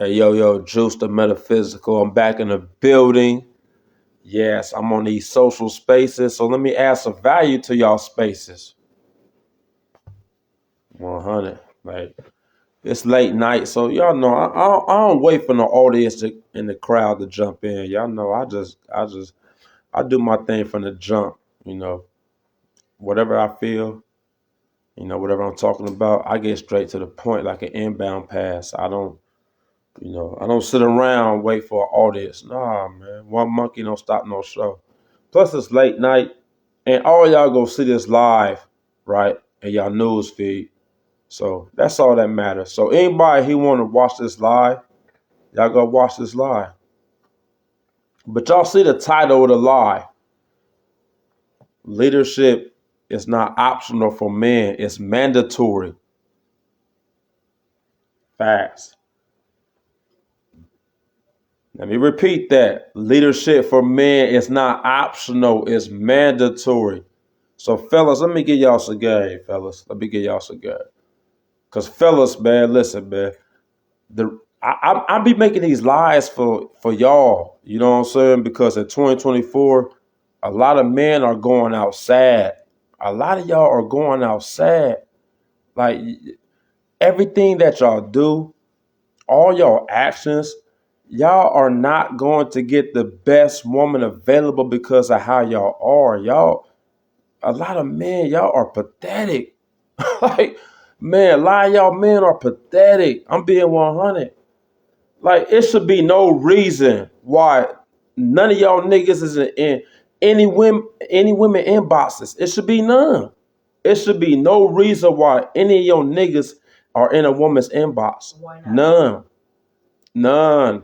Hey, yo, Juice the Metaphysical. I'm back in the building. Yes, I'm on these social spaces. So let me add some value to y'all spaces. 100. Like, it's late night. So y'all know I don't wait for no audience in the crowd to jump in. Y'all know I do my thing from the jump. You know, whatever I feel, whatever I'm talking about, I get straight to the point like an inbound pass. I don't sit around wait for an audience. Nah, man. One monkey don't stop no show. Plus, it's late night, and all y'all go see this live, right? In y'all news feed. So that's all that matters. So anybody who want to watch this live, y'all go watch this live. But y'all see the title of the live. Leadership is not optional for men. It's mandatory. Facts. Let me repeat that. Leadership for men is not optional, it's mandatory. So, fellas, let me get y'all some game, fellas. Let me get y'all some game. Because, fellas, man, listen, man. I be making these lies for y'all. You know what I'm saying? Because in 2024, a lot of men are going out sad. A lot of y'all are going out sad. Like, everything that y'all do, all y'all actions, y'all are not going to get the best woman available because of how y'all are. A lot of men, y'all are pathetic. Like, man, a lot of y'all men are pathetic. I'm being 100. Like, it should be no reason why none of y'all niggas is in any women inboxes. It should be none. It should be no reason why any of your niggas are in a woman's inbox. Why not? None.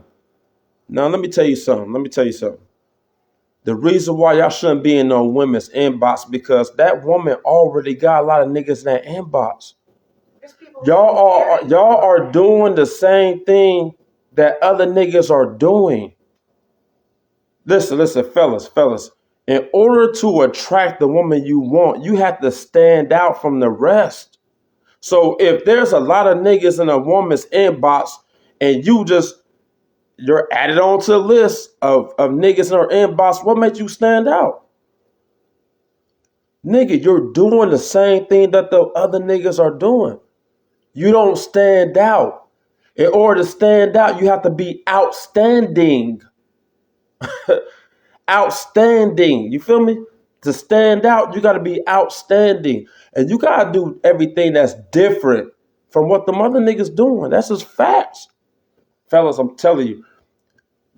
Now, let me tell you something. The reason why y'all shouldn't be in no women's inbox because that woman already got a lot of niggas in that inbox. Y'all are doing the same thing that other niggas are doing. Listen, fellas. In order to attract the woman you want, you have to stand out from the rest. So if there's a lot of niggas in a woman's inbox and you're added onto a list of niggas in her inbox, what makes you stand out? Nigga, you're doing the same thing that the other niggas are doing. You don't stand out. In order to stand out, you have to be outstanding. Outstanding. You feel me? To stand out, you got to be outstanding. And you got to do everything that's different from what the other niggas doing. That's just facts. Fellas, I'm telling you,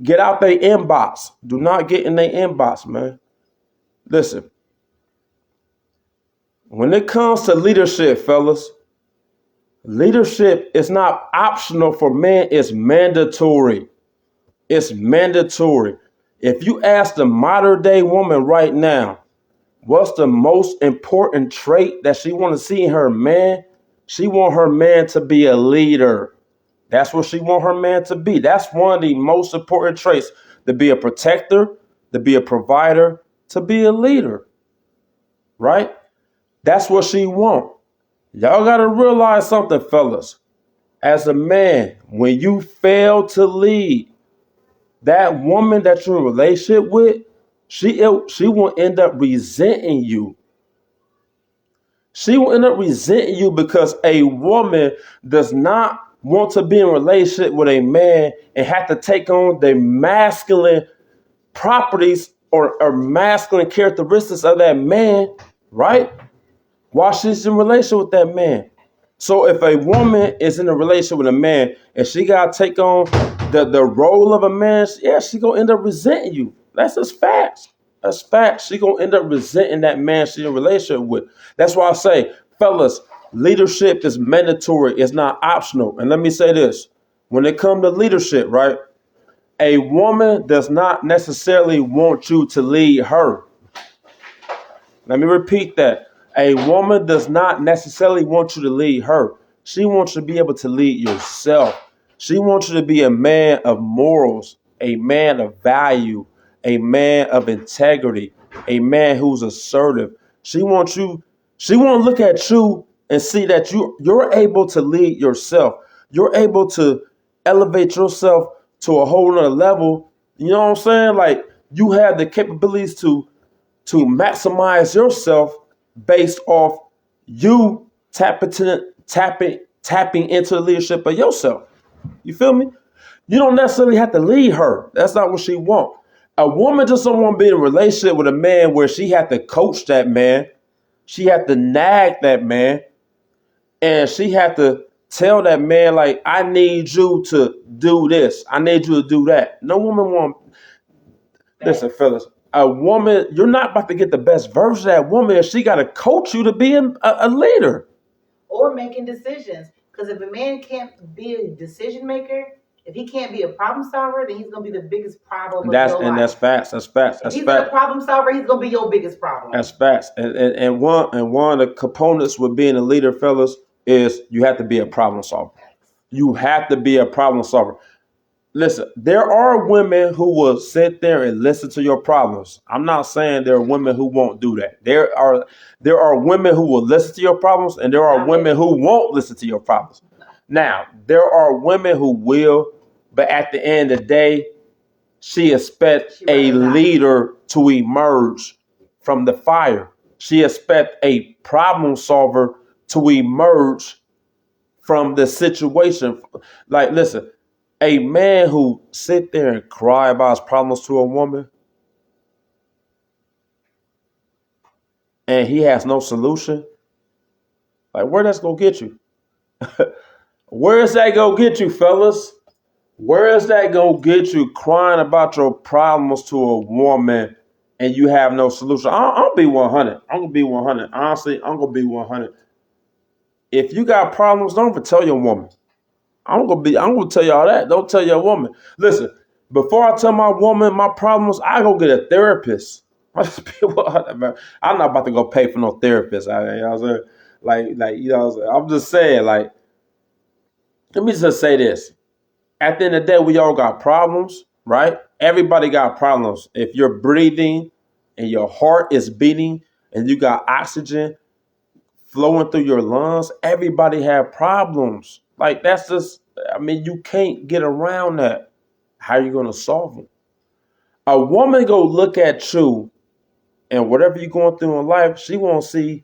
get out their inbox. Do not get in their inbox, man. Listen, when it comes to leadership, fellas, leadership is not optional for men. It's mandatory. It's mandatory. If you ask the modern day woman right now, what's the most important trait that she want to see in her man? She want her man to be a leader. That's what she want her man to be. That's one of the most important traits, to be a protector, to be a provider, to be a leader, right? That's what she want. Y'all got to realize something, fellas. As a man, when you fail to lead, that woman that you're in a relationship with, she will end up resenting you. She will end up resenting you because a woman does not want to be in a relationship with a man and have to take on the masculine properties or masculine characteristics of that man, right? While she's in a relationship with that man. So if a woman is in a relationship with a man and she got to take on the role of a man, yeah, she going to end up resenting you. That's just facts. That's facts. She going to end up resenting that man she's in a relationship with. That's why I say, fellas, leadership is mandatory. It's not optional. And let me say this. When it comes to leadership, right, a woman does not necessarily want you to lead her. Let me repeat that. A woman does not necessarily want you to lead her. She wants you to be able to lead yourself. She wants you to be a man of morals, a man of value, a man of integrity, a man who's assertive. She wants to look at you and see that you're able to lead yourself. You're able to elevate yourself to a whole nother level. You know what I'm saying? Like you have the capabilities to maximize yourself based off you tapping into the leadership of yourself. You feel me? You don't necessarily have to lead her. That's not what she wants. A woman just don't want to be in a relationship with a man where she had to coach that man. She had to nag that man. And she had to tell that man, like, I need you to do this. I need you to do that. No woman want. Listen, fellas, a woman, you're not about to get the best version of that woman if she got to coach you to be a leader. Or making decisions. Because if a man can't be a decision maker, if he can't be a problem solver, then he's gonna be the biggest problem of your life. That's facts. That's facts. If he's not a problem solver, he's gonna be your biggest problem. That's facts. And one of the components with being a leader, fellas, is you have to be a problem solver. You have to be a problem solver. Listen, there are women who will sit there and listen to your problems. I'm not saying there are women who won't do that. There are women who will listen to your problems, and there are women who won't listen to your problems. Now, there are women who will, but at the end of the day, she expects a leader to emerge from the fire. She expects a problem solver to emerge from the situation. Like, listen, a man who sit there and cry about his problems to a woman and he has no solution, like, where that's gonna get you? Where is that gonna get you, fellas? Where is that gonna get you crying about your problems to a woman and you have no solution? I'll be 100. I'm gonna be 100. Honestly, I'm gonna be 100. If you got problems, don't ever tell your woman. I'm gonna tell y'all that. Don't tell your woman. Listen, before I tell my woman my problems, I go get a therapist. I'm not about to go pay for no therapist. You know what I'm saying? Like, you know what I'm saying? I'm just saying, like, let me just say this. At the end of the day, we all got problems, right? Everybody got problems. If you're breathing and your heart is beating and you got oxygen flowing through your lungs, everybody have problems. Like, that's just, I mean, you can't get around that. How are you going to solve them? A woman go look at you and whatever you're going through in life, she won't see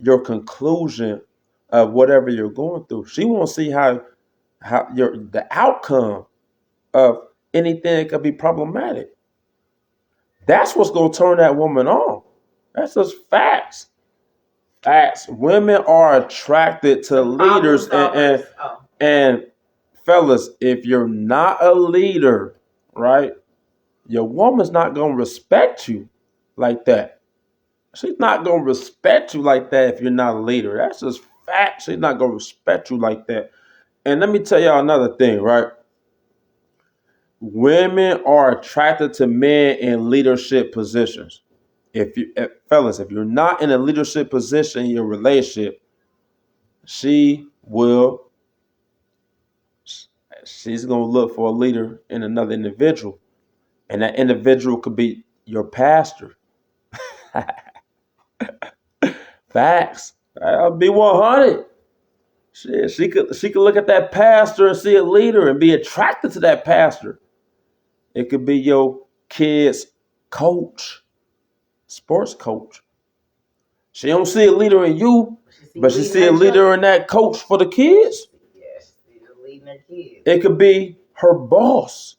your conclusion of whatever you're going through. She won't see how the outcome of anything that could be problematic. That's what's going to turn that woman on. That's just facts. Facts. Women are attracted to leaders, and fellas, if you're not a leader, right, your woman's not going to respect you like that. She's not going to respect you like that if you're not a leader. That's just fact. She's not going to respect you like that. And let me tell y'all another thing, right? Women are attracted to men in leadership positions. Fellas, if you're not in a leadership position in your relationship, she's going to look for a leader in another individual. And that individual could be your pastor. Facts. I'll be 100. She could look at that pastor and see a leader and be attracted to that pastor. It could be your kid's coach, sports coach. She don't see a leader in you, but she see a leader in that coach for the kids. Yes, she's leading her kids. It could be her boss.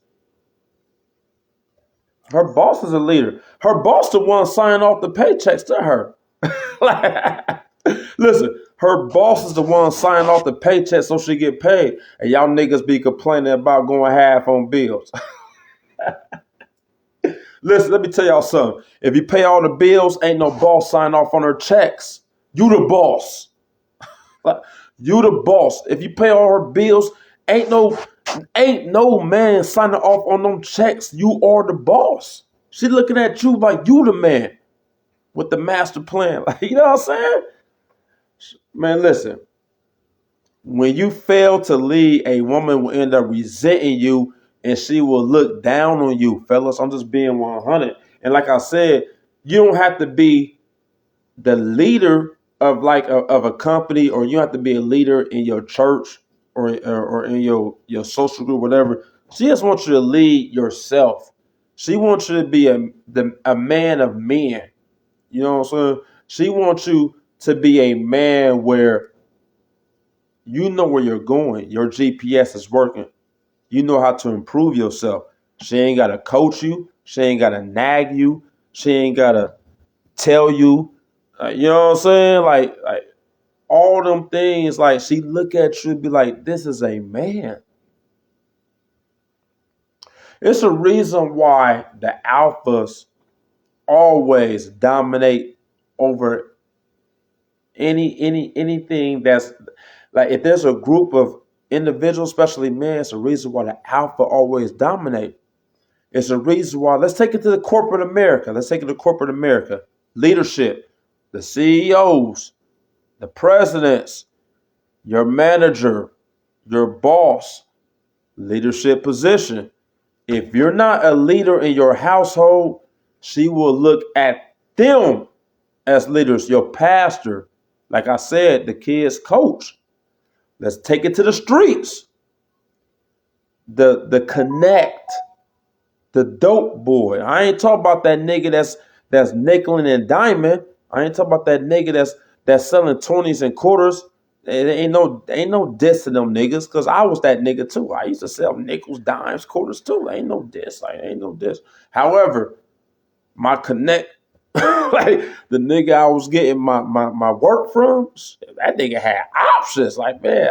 Her boss is a leader. Her boss the one signing off the paychecks to her. Listen, her boss is the one signing off the paycheck so she get paid. And y'all niggas be complaining about going half on bills. Listen, let me tell y'all something. If you pay all the bills, ain't no boss signing off on her checks. You the boss. You the boss. If you pay all her bills, ain't no man signing off on them checks. You are the boss. She looking at you like you the man with the master plan. Like, you know what I'm saying? Man, listen. When you fail to lead, a woman will end up resenting you and she will look down on you, fellas. I'm just being 100. And like I said, you don't have to be the leader of a company, or you have to be a leader in your church or in your social group, whatever. She just wants you to lead yourself. She wants you to be a man of men. You know what I'm saying? She wants you to be a man where you know where you're going. Your GPS is working. You know how to improve yourself. She ain't got to coach you. She ain't got to nag you. She ain't got to tell you. You know what I'm saying? Like all them things. Like she look at you and be like, this is a man. It's a reason why the alphas always dominate over anything that's like if there's a group of individuals, especially men, it's a reason why the alpha always dominate. It's a reason why. Let's take it to the corporate America. Let's take it to corporate America. Leadership, the CEOs, the presidents, your manager, your boss, leadership position. If you're not a leader in your household, she will look at them as leaders. Your pastor, like I said, the kids' coach. Let's take it to the streets. The connect, the dope boy. I ain't talking about that nigga that's nickeling and diming. I ain't talking about that nigga that's selling 20s and quarters. Ain't no diss to them niggas, cause I was that nigga too. I used to sell nickels, dimes, quarters too. Ain't no diss. Ain't no diss. However, my connect, like the nigga I was getting my work from, that nigga had options. Like, man,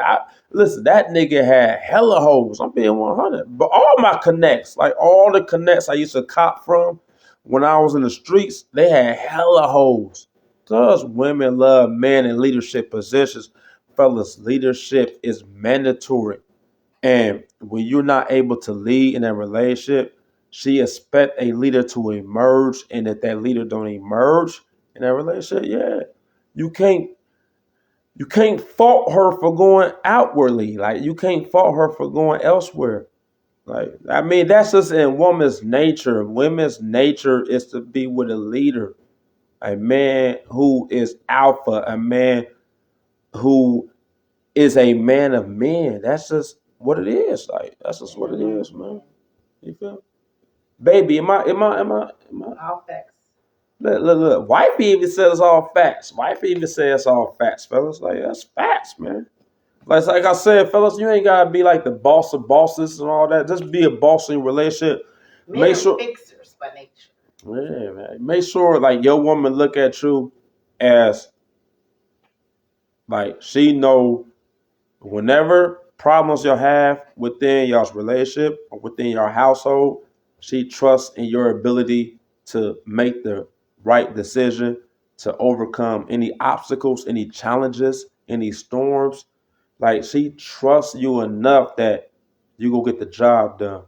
listen, that nigga had hella hoes. I'm being 100. But all my connects, like all the connects I used to cop from when I was in the streets, they had hella hoes. Because women love men in leadership positions. Fellas, leadership is mandatory. And when you're not able to lead in a relationship, she expect a leader to emerge, and if that leader don't emerge in that relationship, yeah, you can't fault her for going outwardly. Like you can't fault her for going elsewhere. Like I mean, that's just in woman's nature. Women's nature is to be with a leader, a man who is alpha, a man who is a man of men. That's just what it is. Like that's just what it is, man. You feel me? Baby, am I? All facts. Look. Wifey even says all facts. Wifey even says all facts, fellas. Like that's facts, man. Like I said, fellas, you ain't gotta be like the boss of bosses and all that. Just be a boss in your relationship. Men Make are sure, fixers by nature. yeah, man. Make sure like your woman look at you as like she know whenever problems you'll have within y'all's relationship or within your household, she trusts in your ability to make the right decision to overcome any obstacles, any challenges, any storms. Like she trusts you enough that you go get the job done.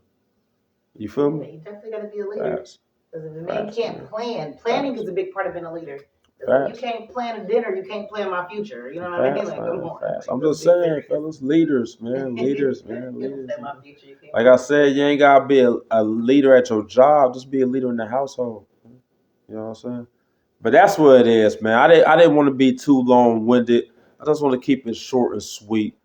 You feel Yeah, me? you definitely got to be a leader. Facts. Because if a man Facts, can't man. plan, planning Facts. is a big part of being a leader. 'Cause if you can't plan a dinner, you can't plan my future. You know what I mean? Facts, Like, man. come on. Facts. Like, I'm let's just be saying, serious. fellas, leaders, man. Leaders, man. You Leaders. can't plan Man. my future. You can't Like plan I my said, you ain't gotta be a leader at your job. Just be a leader in the household. You know what I'm saying? But that's what it is, man. I didn't want to be too long winded. I just want to keep it short and sweet,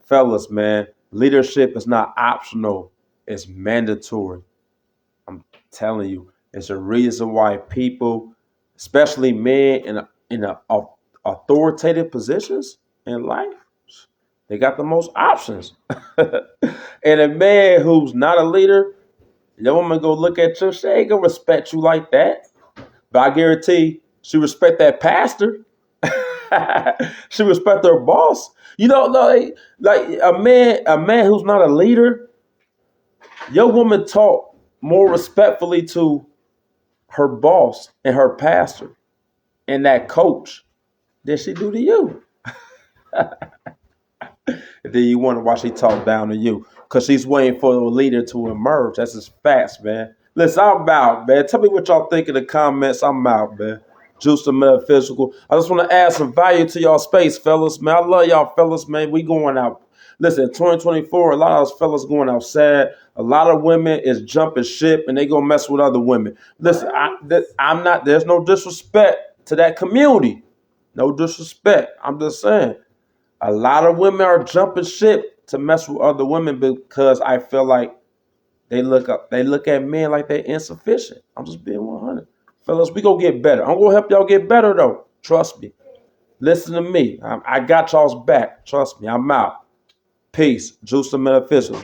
fellas. Man, leadership is not optional; it's mandatory. I'm telling you, it's a reason why people, especially men in authoritative positions in life, they got the most options. And a man who's not a leader, your woman go look at you, she ain't gonna respect you like that. But I guarantee she respect that pastor. She respect her boss. You know, like a man who's not a leader, your woman talk more respectfully to her boss and her pastor and that coach than she do to you. And then you wonder why she talk down to you. Because she's waiting for the leader to emerge. That's just facts, man. Listen, I'm out, man. Tell me what y'all think in the comments. I'm out, man. Juice the Metaphysical. I just want to add some value to y'all space, fellas, man. I love y'all, fellas, man. We going out. Listen, 2024, a lot of us fellas going outside. A lot of women is jumping ship and they gonna mess with other women. Listen, I'm not, there's no disrespect to that community. No disrespect. I'm just saying. A lot of women are jumping ship to mess with other women because I feel like they look at men like they're insufficient. I'm just being 100. Fellas, we gonna get better. I'm gonna help y'all get better though. Trust me. Listen to me. I got y'all's back. Trust me. I'm out. Peace. Juice the Metaphysical.